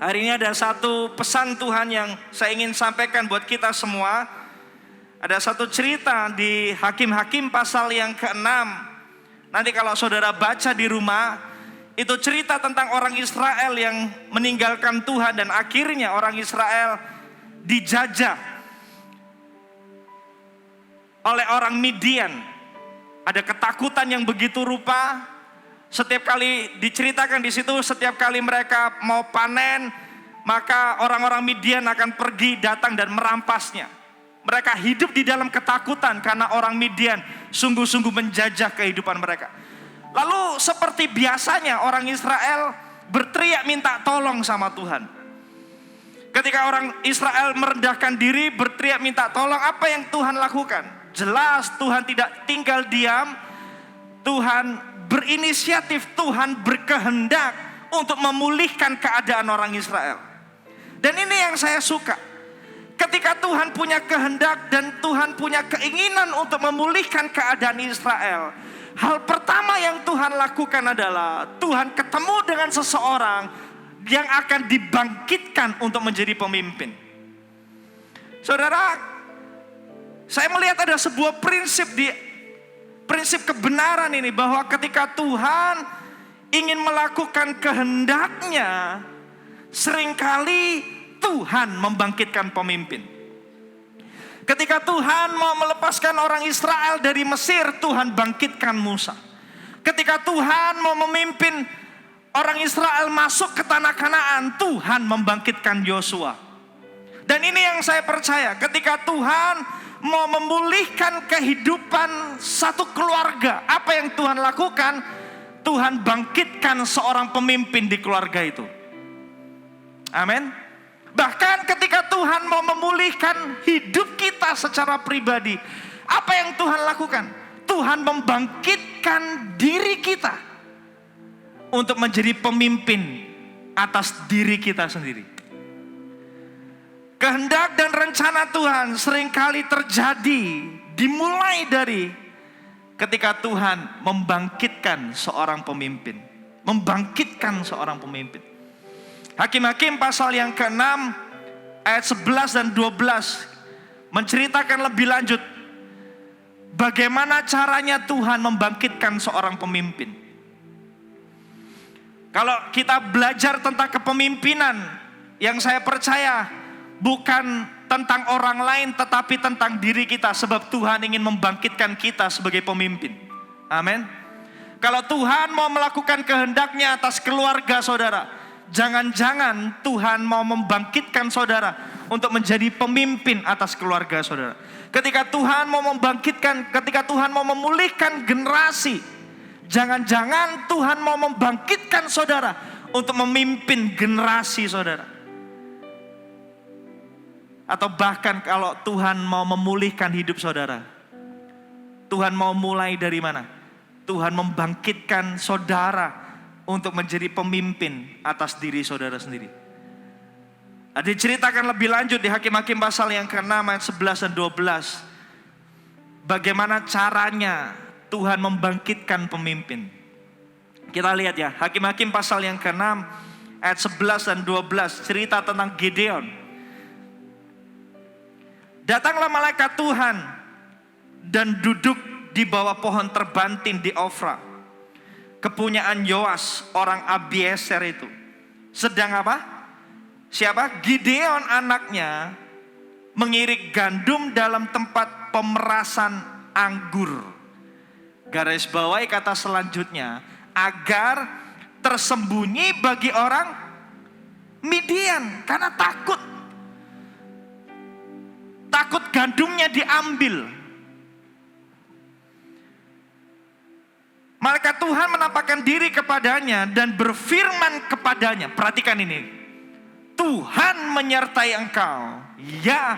Hari ini ada satu pesan Tuhan yang saya ingin sampaikan buat kita semua. Ada satu cerita di Hakim-Hakim pasal yang ke-6. Nanti kalau saudara baca di rumah, itu cerita tentang orang Israel yang meninggalkan Tuhan dan akhirnya orang Israel dijajah oleh orang Midian. Ada ketakutan yang begitu rupa. Setiap kali diceritakan di situ, setiap kali mereka mau panen, maka orang-orang Midian akan pergi, datang dan merampasnya. Mereka hidup di dalam ketakutan karena orang Midian sungguh-sungguh menjajah kehidupan mereka. Lalu seperti biasanya orang Israel berteriak minta tolong sama Tuhan. Ketika orang Israel merendahkan diri, berteriak minta tolong, apa yang Tuhan lakukan? Jelas Tuhan tidak tinggal diam. Tuhan berinisiatif, Tuhan berkehendak untuk memulihkan keadaan orang Israel. Dan ini yang saya suka. Ketika Tuhan punya kehendak dan Tuhan punya keinginan untuk memulihkan keadaan Israel, hal pertama yang Tuhan lakukan adalah Tuhan ketemu dengan seseorang yang akan dibangkitkan untuk menjadi pemimpin. Saudara, saya melihat ada sebuah prinsip kebenaran ini, bahwa ketika Tuhan ingin melakukan kehendaknya, seringkali Tuhan membangkitkan pemimpin. Ketika Tuhan mau melepaskan orang Israel dari Mesir, Tuhan bangkitkan Musa. Ketika Tuhan mau memimpin orang Israel masuk ke tanah Kanaan, Tuhan membangkitkan Yosua. Dan ini yang saya percaya, ketika Tuhan mau memulihkan kehidupan satu keluarga, apa yang Tuhan lakukan? Tuhan bangkitkan seorang pemimpin di keluarga itu. Amin. Bahkan ketika Tuhan mau memulihkan hidup kita secara pribadi, apa yang Tuhan lakukan? Tuhan membangkitkan diri kita untuk menjadi pemimpin atas diri kita sendiri. Kehendak dan rencana Tuhan seringkali terjadi dimulai dari ketika Tuhan membangkitkan seorang pemimpin. Membangkitkan seorang pemimpin. Hakim-Hakim pasal yang ke-6 ayat 11 dan 12 menceritakan lebih lanjut bagaimana caranya Tuhan membangkitkan seorang pemimpin. Kalau kita belajar tentang kepemimpinan, yang saya percaya bukan tentang orang lain, tetapi tentang diri kita. Sebab Tuhan ingin membangkitkan kita sebagai pemimpin. Amin. Kalau Tuhan mau melakukan kehendaknya atas keluarga saudara, jangan-jangan Tuhan mau membangkitkan saudara untuk menjadi pemimpin atas keluarga saudara. Ketika Tuhan mau membangkitkan, ketika Tuhan mau memulihkan generasi, jangan-jangan Tuhan mau membangkitkan saudara untuk memimpin generasi saudara. Atau bahkan kalau Tuhan mau memulihkan hidup saudara, Tuhan mau mulai dari mana? Tuhan membangkitkan saudara untuk menjadi pemimpin atas diri saudara sendiri. Diceritakan lebih lanjut di Hakim-Hakim pasal yang ke-6 ayat 11 dan 12. Bagaimana caranya Tuhan membangkitkan pemimpin. Kita lihat ya, Hakim-Hakim pasal yang ke-6 ayat 11 dan 12, cerita tentang Gideon. Datanglah malaikat Tuhan dan duduk di bawah pohon terbantin di Ofra, kepunyaan Yoas orang Abieser itu. Sedang apa? Siapa? Gideon anaknya mengirik gandum dalam tempat pemerasan anggur. Garis bawahi kata selanjutnya, agar tersembunyi bagi orang Midian karena takut gandumnya diambil. Malaikat Tuhan menampakkan diri kepadanya dan berfirman kepadanya. Perhatikan ini. Tuhan menyertai engkau, ya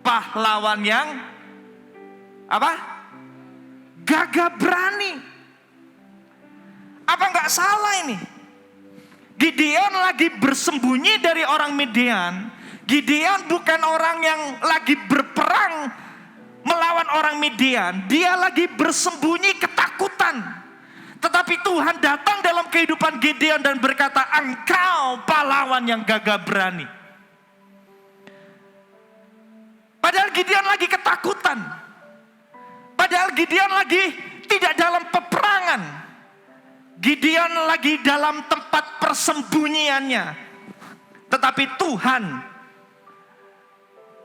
pahlawan yang apa? Gagah berani. Apa enggak salah ini? Gideon lagi bersembunyi dari orang Midian. Gideon bukan orang yang lagi berperang melawan orang Midian. Dia lagi bersembunyi ketakutan. Tetapi Tuhan datang dalam kehidupan Gideon dan berkata, engkau pahlawan yang gagah berani. Padahal Gideon lagi ketakutan. Padahal Gideon lagi tidak dalam peperangan. Gideon lagi dalam tempat persembunyiannya. Tetapi Tuhan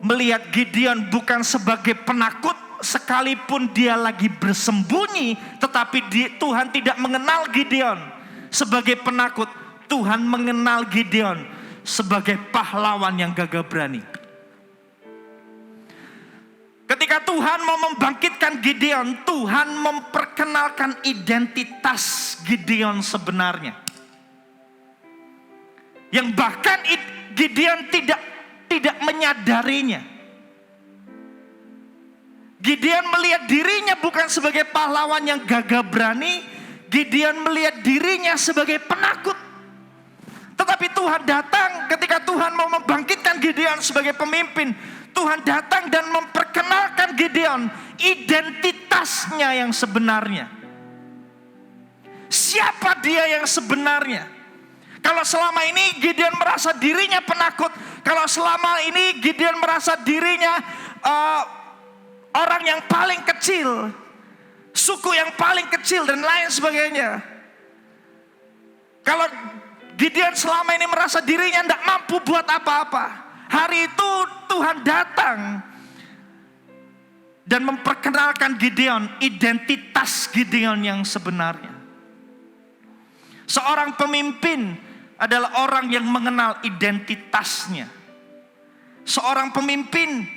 melihat Gideon bukan sebagai penakut, sekalipun dia lagi bersembunyi, tetapi Tuhan tidak mengenal Gideon sebagai penakut. Tuhan mengenal Gideon sebagai pahlawan yang gagah berani. Ketika Tuhan mau membangkitkan Gideon, Tuhan memperkenalkan identitas Gideon sebenarnya. Yang bahkan Gideon tidak menyadarinya. Gideon melihat dirinya bukan sebagai pahlawan yang gagah berani. Gideon melihat dirinya sebagai penakut. Tetapi Tuhan datang ketika Tuhan mau membangkitkan Gideon sebagai pemimpin. Tuhan datang dan memperkenalkan Gideon identitasnya yang sebenarnya. Siapa dia yang sebenarnya? Kalau selama ini Gideon merasa dirinya penakut, kalau selama ini Gideon merasa dirinya orang yang paling kecil, suku yang paling kecil dan lain sebagainya. Kalau Gideon selama ini merasa dirinya tidak mampu buat apa-apa, hari itu Tuhan datang dan memperkenalkan Gideon identitas Gideon yang sebenarnya. Seorang pemimpin adalah orang yang mengenal identitasnya. Seorang pemimpin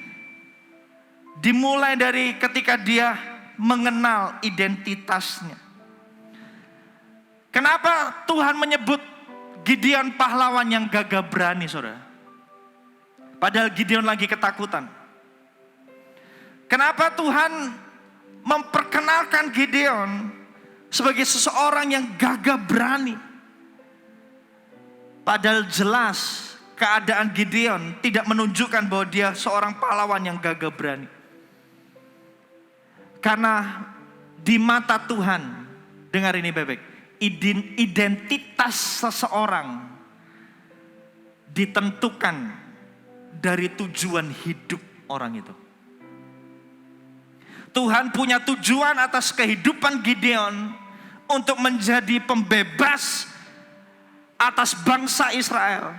dimulai dari ketika dia mengenal identitasnya. Kenapa Tuhan menyebut Gideon pahlawan yang gagah berani, saudara? Padahal Gideon lagi ketakutan. Kenapa Tuhan memperkenalkan Gideon sebagai seseorang yang gagah berani? Padahal jelas keadaan Gideon tidak menunjukkan bahwa dia seorang pahlawan yang gagah berani. Karena di mata Tuhan, dengar ini bebek, identitas seseorang ditentukan dari tujuan hidup orang itu. Tuhan punya tujuan atas kehidupan Gideon untuk menjadi pembebas atas bangsa Israel,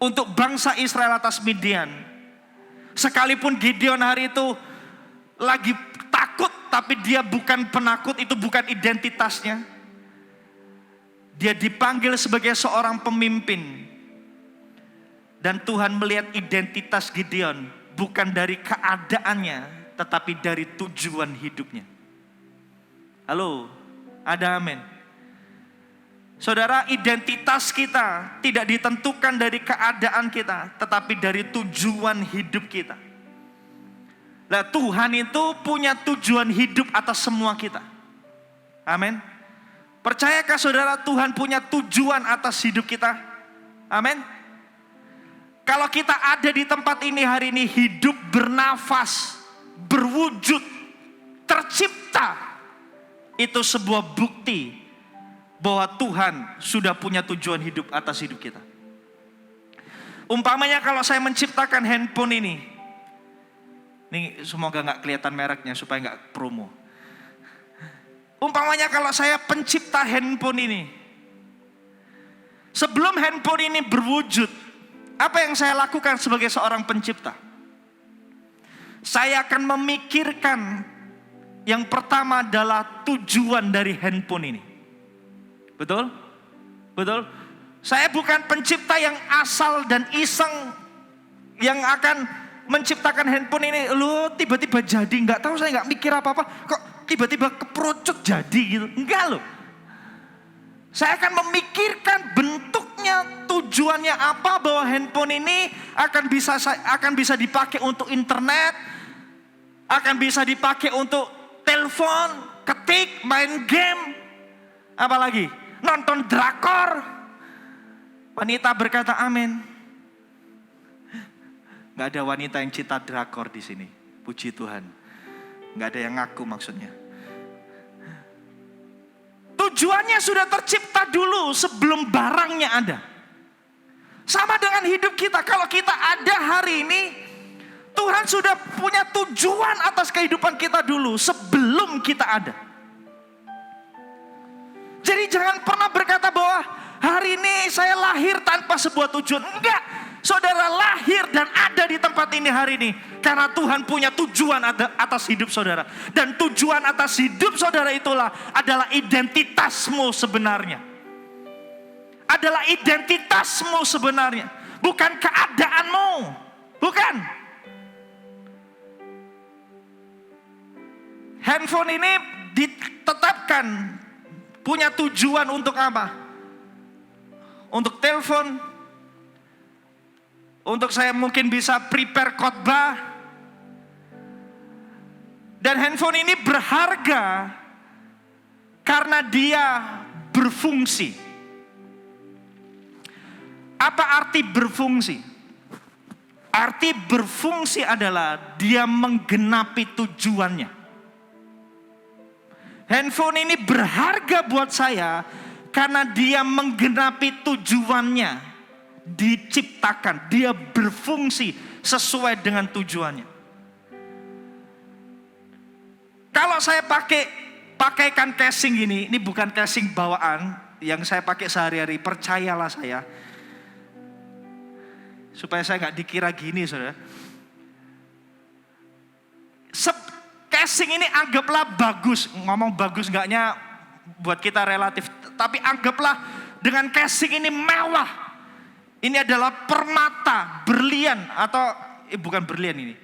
untuk bangsa Israel atas Midian. Sekalipun Gideon hari itu lagi takut, tapi dia bukan penakut, itu bukan identitasnya. Dia dipanggil sebagai seorang pemimpin. Dan Tuhan melihat identitas Gideon bukan dari keadaannya, tetapi dari tujuan hidupnya. Halo, ada amin. Saudara, identitas kita tidak ditentukan dari keadaan kita, tetapi dari tujuan hidup kita. Nah, Tuhan itu punya tujuan hidup atas semua kita. Amin. Percayakah saudara Tuhan punya tujuan atas hidup kita? Amin. Kalau kita ada di tempat ini hari ini, hidup, bernafas, berwujud, tercipta, itu sebuah bukti bahwa Tuhan sudah punya tujuan hidup atas hidup kita. Umpamanya kalau saya menciptakan handphone ini semoga gak kelihatan mereknya supaya gak promo. Umpamanya kalau saya pencipta handphone ini, sebelum handphone ini berwujud, apa yang saya lakukan sebagai seorang pencipta? Saya akan memikirkan yang pertama adalah tujuan dari handphone ini. Betul? Betul? Saya bukan pencipta yang asal dan iseng yang akan menciptakan handphone ini. Loh, tiba-tiba jadi, nggak tahu, saya nggak mikir apa-apa. Kok tiba-tiba keperucut jadi gitu? Enggak loh. Saya akan memikirkan bentuknya, tujuannya apa, bahwa handphone ini akan bisa dipakai untuk internet, akan bisa dipakai untuk telepon, ketik, main game, apalagi nonton drakor. Wanita berkata amin. Gak ada wanita yang cinta drakor di sini, puji Tuhan. Gak ada yang ngaku maksudnya. Tujuannya sudah tercipta dulu sebelum barangnya ada. Sama dengan hidup kita. Kalau kita ada hari ini, Tuhan sudah punya tujuan atas kehidupan kita dulu sebelum kita ada. Jadi jangan pernah berkata bahwa hari ini saya lahir tanpa sebuah tujuan. Enggak, saudara lahir dan ada di tempat ini hari ini karena Tuhan punya tujuan atas hidup saudara. Dan tujuan atas hidup saudara itulah adalah identitasmu sebenarnya. Adalah identitasmu sebenarnya, bukan keadaanmu. Bukan. Handphone ini ditetapkan punya tujuan untuk apa? Untuk telepon, untuk saya mungkin bisa prepare khotbah. Dan handphone ini berharga karena dia berfungsi. Apa arti berfungsi? Arti berfungsi adalah dia menggenapi tujuannya. Handphone ini berharga buat saya karena dia menggenapi tujuannya. Diciptakan, dia berfungsi sesuai dengan tujuannya. Kalau saya pakaikan casing ini bukan casing bawaan yang saya pakai sehari-hari, percayalah saya. Supaya saya nggak dikira gini, saudara. Casing ini anggaplah bagus, ngomong bagus enggaknya buat kita relatif, tapi anggaplah dengan casing ini mewah. Ini adalah permata, berlian atau bukan berlian ini.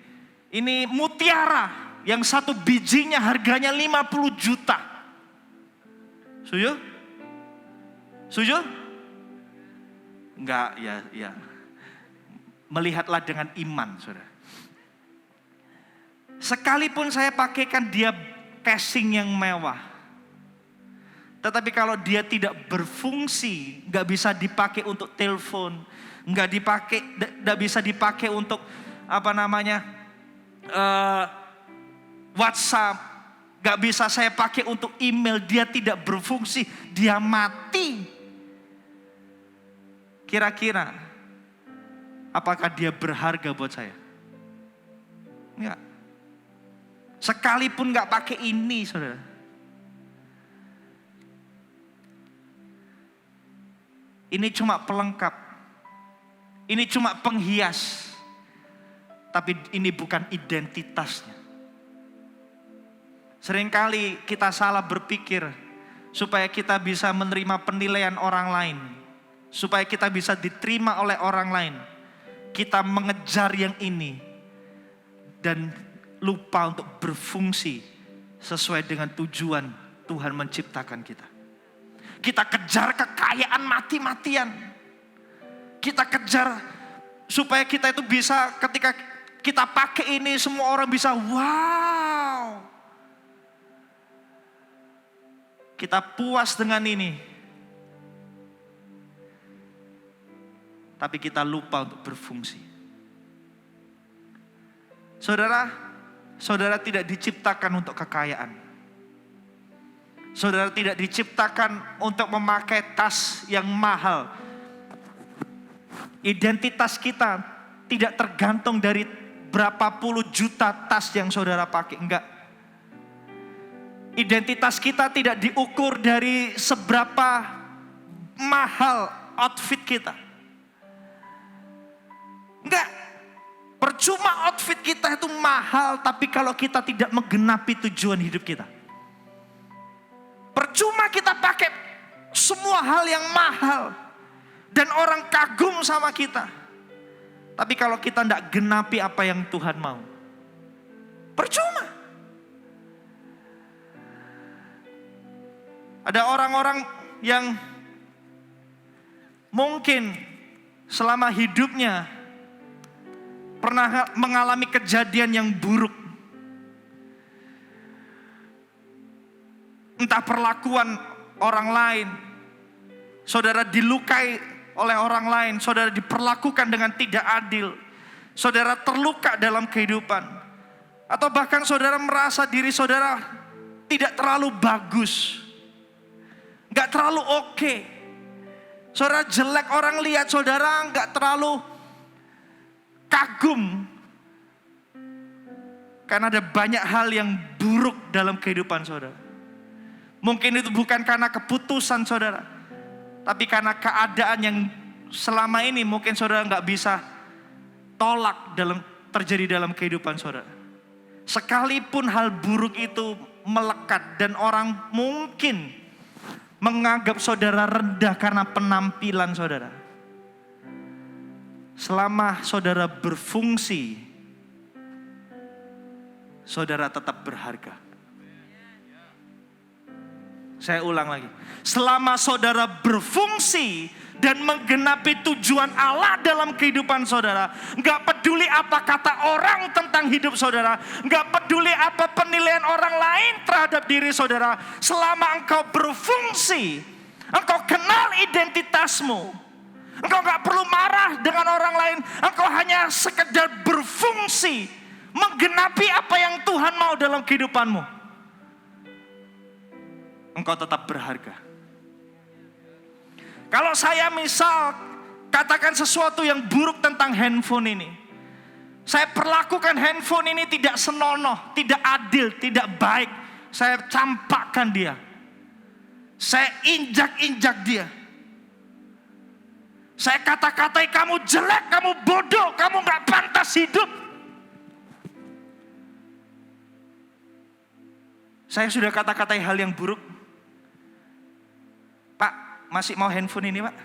Ini mutiara yang satu bijinya harganya 50 juta. Setuju? Setuju? Enggak, ya. Melihatlah dengan iman, saudara. Sekalipun saya pakaikan dia casing yang mewah, tetapi kalau dia tidak berfungsi, nggak bisa dipakai untuk telepon, nggak bisa dipakai untuk WhatsApp, nggak bisa saya pakai untuk email, dia tidak berfungsi, dia mati. Kira-kira, apakah dia berharga buat saya? Enggak. Sekalipun gak pakai ini, saudara. Ini cuma pelengkap. Ini cuma penghias. Tapi ini bukan identitasnya. Seringkali kita salah berpikir supaya kita bisa menerima penilaian orang lain. Supaya kita bisa diterima oleh orang lain. Kita mengejar yang ini. Dan lupa untuk berfungsi sesuai dengan tujuan Tuhan menciptakan kita. Kita kejar kekayaan mati-matian. Kita kejar supaya kita itu bisa ketika kita pakai ini semua orang bisa wow. Kita puas dengan ini. Tapi kita lupa untuk berfungsi. Saudara tidak diciptakan untuk kekayaan. Saudara tidak diciptakan untuk memakai tas yang mahal. Identitas kita tidak tergantung dari berapa puluh juta tas yang saudara pakai. Enggak. Identitas kita tidak diukur dari seberapa mahal outfit kita. Enggak. Percuma outfit kita itu mahal, tapi kalau kita tidak menggenapi tujuan hidup kita. Percuma kita pakai semua hal yang mahal dan orang kagum sama kita. Tapi kalau kita tidak genapi apa yang Tuhan mau, percuma. Ada orang-orang yang mungkin selama hidupnya pernah mengalami kejadian yang buruk. Entah perlakuan orang lain. Saudara dilukai oleh orang lain. Saudara diperlakukan dengan tidak adil. Saudara terluka dalam kehidupan. Atau bahkan saudara merasa diri saudara tidak terlalu bagus. nggak terlalu oke. Saudara jelek, orang lihat saudara nggak terlalu kagum. Karena ada banyak hal yang buruk dalam kehidupan saudara. Mungkin itu bukan karena keputusan saudara, tapi karena keadaan yang selama ini mungkin saudara nggak bisa tolak terjadi dalam kehidupan saudara. Sekalipun hal buruk itu melekat dan orang mungkin menganggap saudara rendah karena penampilan saudara. Selama saudara berfungsi, saudara tetap berharga. Saya ulang lagi. Selama saudara berfungsi dan menggenapi tujuan Allah dalam kehidupan saudara, gak peduli apa kata orang tentang hidup saudara, gak peduli apa penilaian orang lain terhadap diri saudara, selama engkau berfungsi, engkau kenal identitasmu, engkau gak perlu marah dengan orang lain, engkau hanya sekedar berfungsi, menggenapi apa yang Tuhan mau dalam kehidupanmu, engkau tetap berharga. Kalau saya misal katakan sesuatu yang buruk tentang handphone ini, saya perlakukan handphone ini tidak senonoh, tidak adil, tidak baik. Saya campakkan dia, saya injak-injak dia, saya kata-katai kamu jelek, kamu bodoh, kamu gak pantas hidup. Saya sudah kata-katai hal yang buruk. Pak, masih mau handphone ini, Pak?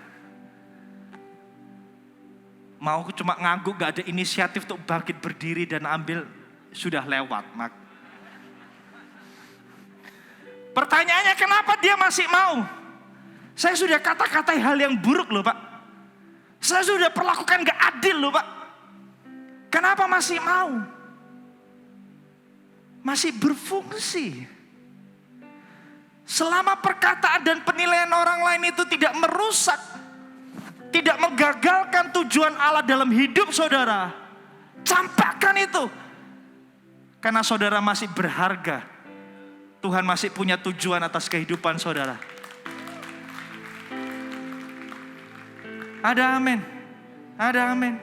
Mau cuma ngangguk, gak ada inisiatif untuk bangkit berdiri dan ambil, sudah lewat. Pertanyaannya kenapa dia masih mau? Saya sudah kata-katai hal yang buruk loh, Pak. Saya sudah perlakukan gak adil loh, Pak. Kenapa masih mau? Masih berfungsi. Selama perkataan dan penilaian orang lain itu tidak merusak, tidak menggagalkan tujuan Allah dalam hidup saudara, campakkan itu. Karena saudara masih berharga. Tuhan masih punya tujuan atas kehidupan saudara. Ada amin. Ada amin.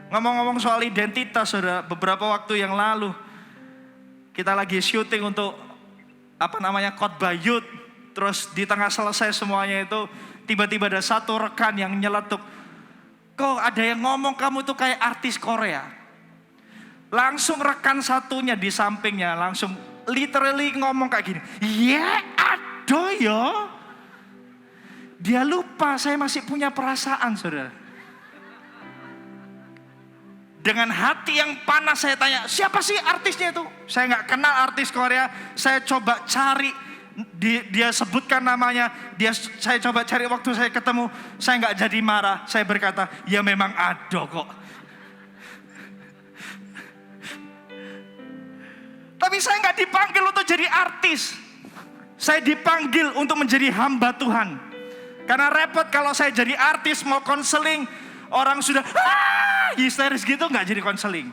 Ngomong-ngomong soal identitas saudara, beberapa waktu yang lalu kita lagi syuting untuk khotbah youth. Terus di tengah selesai semuanya itu, tiba-tiba ada satu rekan yang nyeletuk, kok ada yang ngomong kamu itu kayak artis Korea. Langsung rekan satunya di sampingnya langsung literally ngomong kayak gini, ya aduh yo. Dia lupa saya masih punya perasaan saudara. Dengan hati yang panas saya tanya, siapa sih artisnya itu? Saya gak kenal artis Korea. Saya coba cari, dia sebutkan namanya. Saya coba cari waktu saya ketemu. Saya gak jadi marah. Saya berkata, ya memang ada kok. Tapi saya gak dipanggil untuk jadi artis. Saya dipanggil untuk menjadi hamba Tuhan. Karena repot kalau saya jadi artis mau konseling, orang sudah histeris gitu, nggak jadi konseling.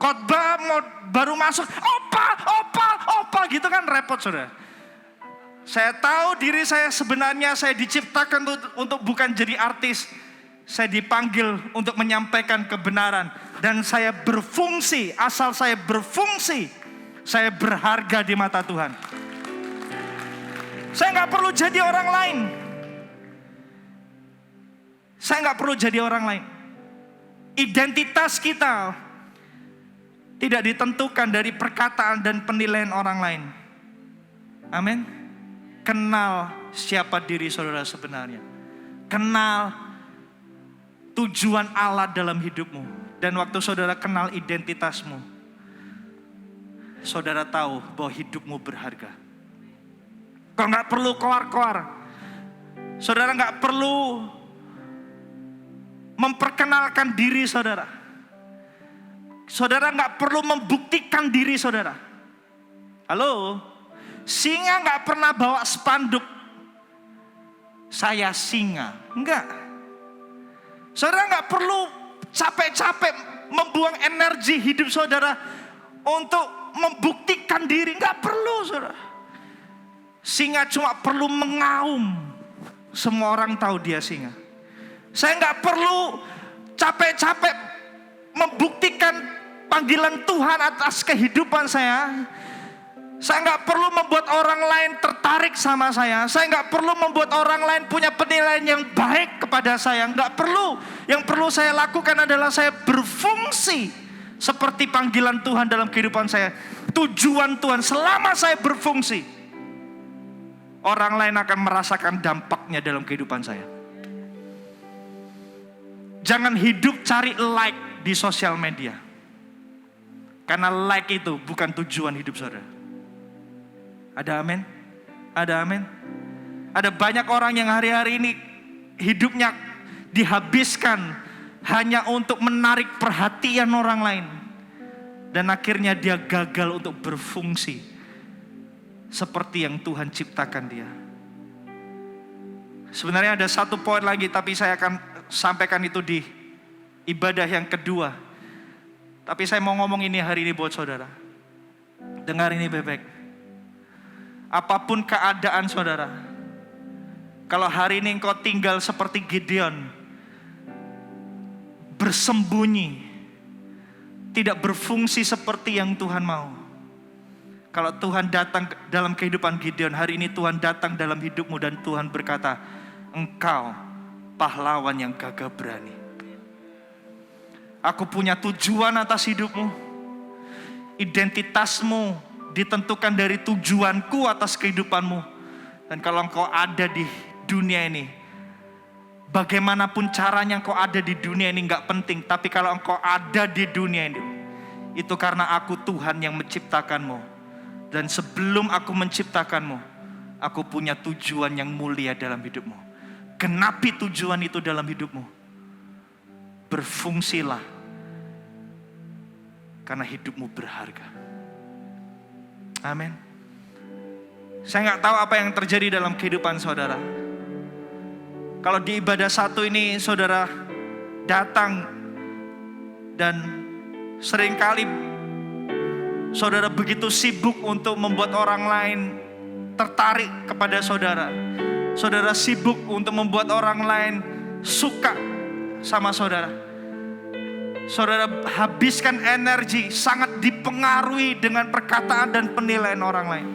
Khotbah mau baru masuk, opa gitu kan repot saudara. Saya tahu diri saya sebenarnya saya diciptakan untuk bukan jadi artis. Saya dipanggil untuk menyampaikan kebenaran dan saya berfungsi. Asal saya berfungsi, saya berharga di mata Tuhan. Saya nggak perlu jadi orang lain. Saya nggak perlu jadi orang lain. Identitas kita tidak ditentukan dari perkataan dan penilaian orang lain. Amin. Kenal siapa diri saudara sebenarnya. Kenal tujuan Allah dalam hidupmu. Dan waktu saudara kenal identitasmu, saudara tahu bahwa hidupmu berharga. Kau nggak perlu koar-koar. Saudara nggak perlu memperkenalkan diri saudara. Saudara nggak perlu membuktikan diri saudara. Halo, singa nggak pernah bawa spanduk, saya singa. Enggak. Saudara nggak perlu capek-capek membuang energi hidup saudara untuk membuktikan diri. Nggak perlu saudara. Singa cuma perlu mengaum, semua orang tahu dia singa. Saya nggak perlu capek-capek membuktikan panggilan Tuhan atas kehidupan saya. Saya nggak perlu membuat orang lain tertarik sama saya. Saya nggak perlu membuat orang lain punya penilaian yang baik kepada saya. Nggak perlu. Yang perlu saya lakukan adalah saya berfungsi seperti panggilan Tuhan dalam kehidupan saya. Tujuan Tuhan selama saya berfungsi, orang lain akan merasakan dampaknya dalam kehidupan saya. Jangan hidup cari like di sosial media. Karena like itu bukan tujuan hidup saudara. Ada amin? Ada amin? Ada banyak orang yang hari-hari ini hidupnya dihabiskan hanya untuk menarik perhatian orang lain. Dan akhirnya dia gagal untuk berfungsi seperti yang Tuhan ciptakan dia. Sebenarnya ada satu poin lagi, tapi saya akan sampaikan itu di ibadah yang kedua. Tapi saya mau ngomong ini hari ini buat saudara. Dengar ini baik-baik. Apapun keadaan saudara, kalau hari ini engkau tinggal seperti Gideon, bersembunyi, tidak berfungsi seperti yang Tuhan mau. Kalau Tuhan datang dalam kehidupan Gideon, hari ini Tuhan datang dalam hidupmu dan Tuhan berkata, engkau pahlawan yang gagah berani. Aku punya tujuan atas hidupmu. Identitasmu ditentukan dari tujuanku atas kehidupanmu. Dan kalau engkau ada di dunia ini, bagaimanapun caranya engkau ada di dunia ini gak penting. Tapi kalau engkau ada di dunia ini, itu karena aku Tuhan yang menciptakanmu. Dan sebelum aku menciptakanmu, aku punya tujuan yang mulia dalam hidupmu. Genapi tujuan itu dalam hidupmu. Berfungsilah, karena hidupmu berharga. Amin. Saya gak tahu apa yang terjadi dalam kehidupan saudara. Kalau di ibadah satu ini saudara datang dan seringkali saudara begitu sibuk untuk membuat orang lain tertarik kepada saudara. Saudara sibuk untuk membuat orang lain suka sama saudara. Saudara habiskan energi, sangat dipengaruhi dengan perkataan dan penilaian orang lain.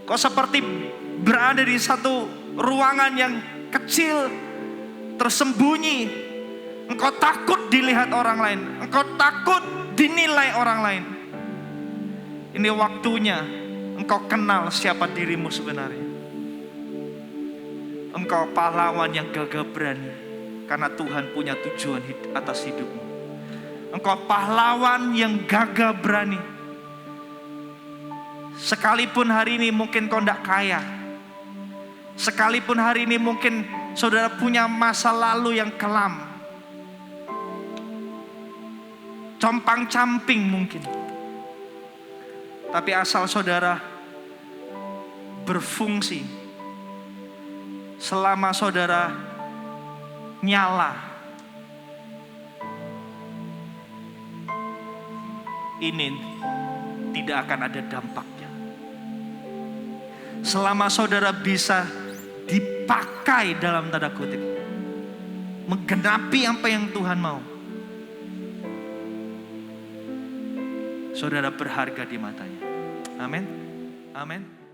Kau seperti berada di satu ruangan yang kecil, tersembunyi. Engkau takut dilihat orang lain. Engkau takut dinilai orang lain. Ini waktunya engkau kenal siapa dirimu sebenarnya. Engkau pahlawan yang gagah berani. Karena Tuhan punya tujuan atas hidupmu. Engkau pahlawan yang gagah berani. Sekalipun hari ini mungkin kau tidak kaya. Sekalipun hari ini mungkin saudara punya masa lalu yang kelam. Compang-camping mungkin. Tapi asal saudara berfungsi. Selama saudara nyala, ini tidak akan ada dampaknya. Selama saudara bisa dipakai dalam tanda kutip, menggenapi apa yang Tuhan mau, saudara berharga di matanya. Amin. Amin.